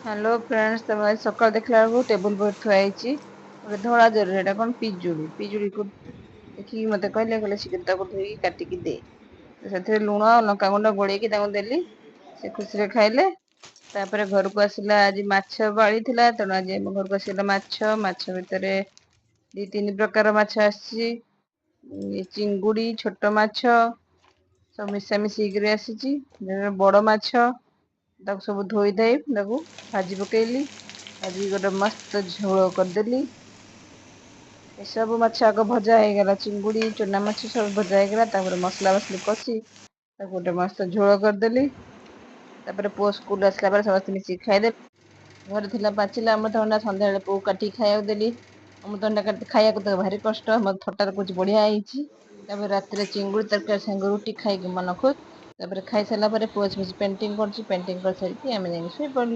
Hello friends, तुम आज सकाल देखला बेलू टेबुल पर थुआई गोटे धड़ा जरूर एटा कौन पिजुड़ी पिजुड़ी को देखिकी मते कहले कहले शीघ्र ताको धोई काटिकी दे। से लुण लंका गुंड गोड़ेकी देली से खुशी रे खाइले। तापर घर को आसला आज माछ बाड़ी थिला तेणु आज घर को आसला माछ माछ भितर दी तीन प्रकार माछ आसी चिंगुड़ी छोट माछ सब मिशामिशी आसी बड़ माछ सब धोई धाई भाजी पकेली भाजी गोटे मस्त झोल करदेली। सब माछ आग भजा हो गला चिंगुड़ी चुना माछ सब भजा हो गला मसला मसली कषी गोटे मस्त झोल करदेली। पुओ स्कूल आसला समस्त मिसिक खाइदे। घर थिला पाचिला अमृतभंडा संध्या पुओ काटी खाया देली। अमृतभंडा खाया भारी कष्ट मत थटा कुछ बढ़िया है। रात चिंगुड़ी तरकारी संग रुटी खाई मन खुश। खाई सारा पुओ पेंटिंग कर पेंटिंग कर सारी आम जा